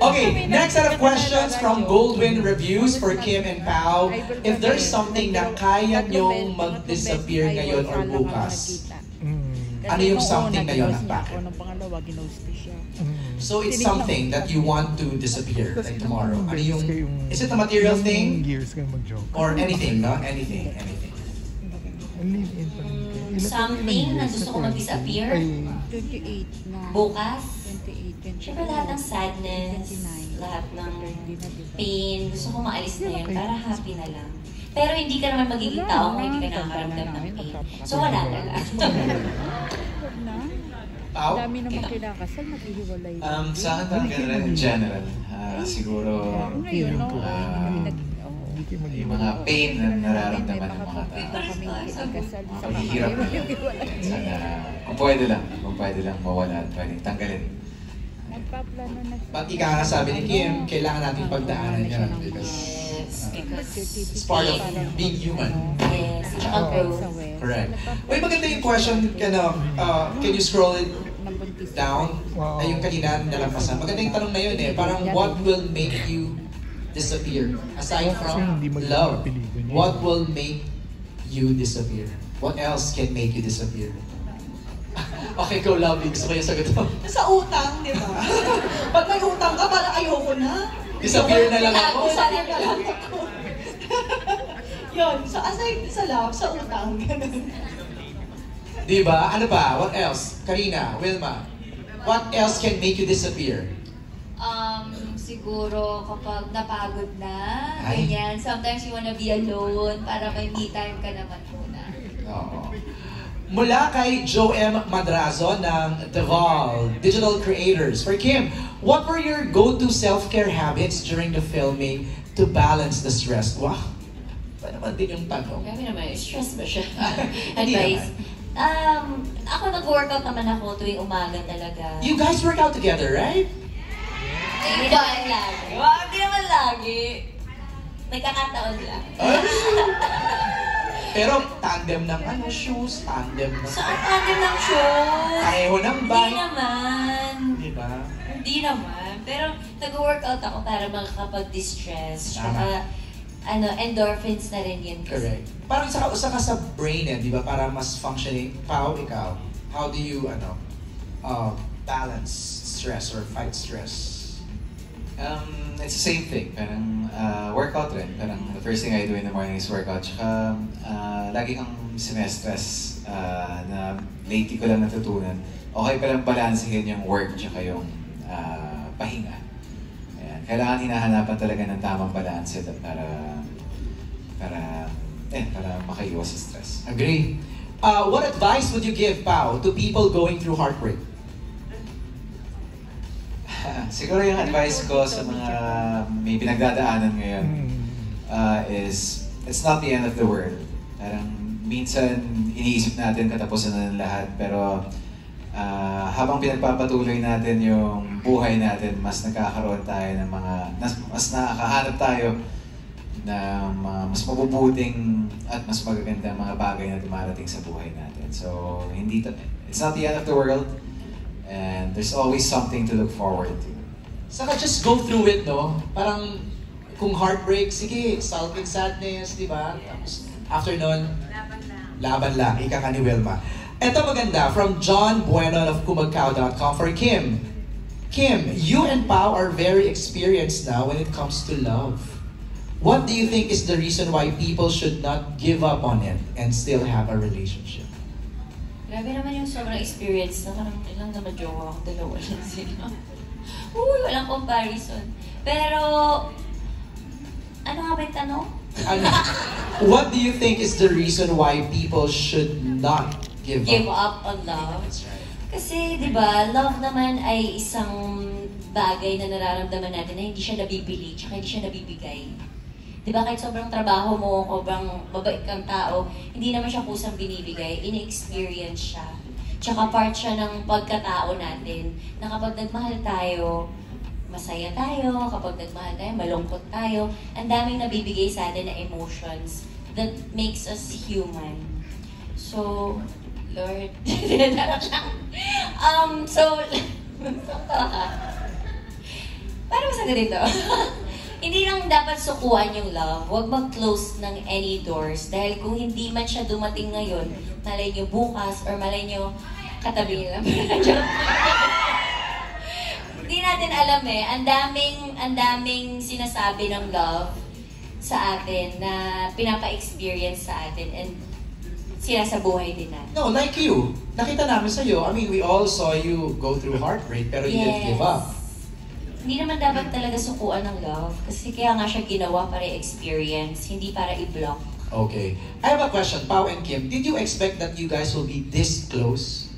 Okay, next set of questions from Goldwyn Reviews for Kim and Pao. If there's something na kaya nyong mag-disappear ngayon or bukas, ano yung something na yun at bakit? So it's something that you want to disappear like tomorrow. Ano yung, is it a material thing? Or anything, no? Anything. Something na gusto ko mag-disappear? 28 na. Bukas? 28. Siyempre lahat ng sadness, lahat ng pain, gusto ko maalis na yun para happy na lang. Pero hindi ka naman magiging tao kung hindi ka nakakaramdam ng pain. So wala na lang. Pao? Dami naman kinakasal, maghihiwalay. Sa akin talaga in general, siguro yung mga pain na nararamdaman ng mga tao. Maghihirap na yun. Sana, kung pwede lang mawala at pwedeng tanggalin. But ika nga sabi ni Kim, kailangan natin pagdaanan yan because it's part of being human. Yes, tsaka growth. Correct. Uy, maganda yung question, can you scroll it down? Ay, yung kanina nalampasan. Maganda yung tanong na yun eh. Parang what will make you disappear? Aside from love, what will make you disappear? What else can make you disappear? Okay, go lovely. Gusto ko yung sagot mo. Sa utang, di ba? Pag may utang ka, parang ayoko na. Disappear na lang ako. Disappear na lang ako. Yun, so aside sa love, sa utang, ganun. Diba? Ano pa? What else? Karina, Wilma, what else can make you disappear? Siguro kapag napagod na, Ay. ganyan. Sometimes you wanna be alone para may me time ka naman muna. Oo. Mula kay Joem Madrazo ng Deval Digital Creators. For Kim, what were your go-to self-care habits during the filming to balance the stress? Wow! Pa naman din yung tanong. Grabe naman, stress ba siya? Hindi Advice? Ako nag-workout naman ako tuwing umaga talaga. You guys work out together, right? Hindi naman lagi. Hindi naman lagi. Nagkakataon lang. Pero tandem ng shoes, tandem ng... Saan tandem ng shoes? Pareho ng Hindi bike. naman. Diba? Hindi naman. Pero nag-workout ako para makakapag-distress. Tama. Tsaka, endorphins na rin yun. Correct. Parang usa ka sa brain di ba? Para mas functioning. Pao, ikaw, how do you, balance stress or fight stress? It's the same thing. Parang workout rin. Parang the first thing I do in the morning is workout. Tsaka lagi kang sinestress na lately ko lang natutunan. Okay palang balansehin yung work tsaka yung pahinga. Ayan. Kailangan hinahanapan talaga ng tamang balance para makaiwas sa stress. Agree. What advice would you give, Pao, to people going through heartbreak? Siguro yung advice ko sa mga may pinagdadaanan ngayon is it's not the end of the world. Parang minsan iniisip natin katapusan na ng lahat, pero habang pinagpapatuloy natin yung buhay natin, mas nagkakaroon tayo ng mas nakakahanap tayo ng mas mabubuting at mas magagandang mga bagay na dumarating sa buhay natin. So, it's not the end of the world. And there's always something to look forward to. Saka just go through it, no? Parang kung heartbreak, sige, sulking sadness, di ba? Tapos after nun, laban lang. Ika ka ni Wilma. Ito maganda, from John Bueno of kumagkao.com for Kim. Kim, you and Pao are very experienced now when it comes to love. What do you think is the reason why people should not give up on it and still have a relationship? Grabe naman yung sobrang experience na parang ilang naman jowa ako, dalawa lang sila. Uy, walang comparison. Pero, ano nga ba yung tanong? What do you think is the reason why people should not give up on love? That's right. Kasi, di ba, love naman ay isang bagay na nararamdaman natin na hindi siya nabibili, tsaka hindi siya nabibigay. Di ba, kahit sobrang trabaho mo, sobrang mabait kang tao, hindi naman siya kusang binibigay, ini-experience siya. Tsaka part siya ng pagkatao natin, na kapag nagmahal tayo, masaya tayo, kapag nagmahal tayo, malungkot tayo, ang daming nabibigay sa atin na emotions that makes us human. So, Lord, so, parang sagutin to? Hindi lang dapat sukuan yung love. Huwag mag-close ng any doors. Dahil kung hindi man siya dumating ngayon, malay nyo bukas, or malay nyo katabi nila. Hindi natin alam eh. Ang daming sinasabi ng love sa atin na pinapa-experience sa atin and sila sa buhay din natin. No, like you. Nakita namin sa'yo. I mean, we all saw you go through heartbreak, pero you didn't give up. Hindi naman dapat talaga sukuan ng love. Kasi kaya nga siya ginawa para i-experience, hindi para i-block. Okay. I have a question, Pao and Kim. Did you expect that you guys will be this close?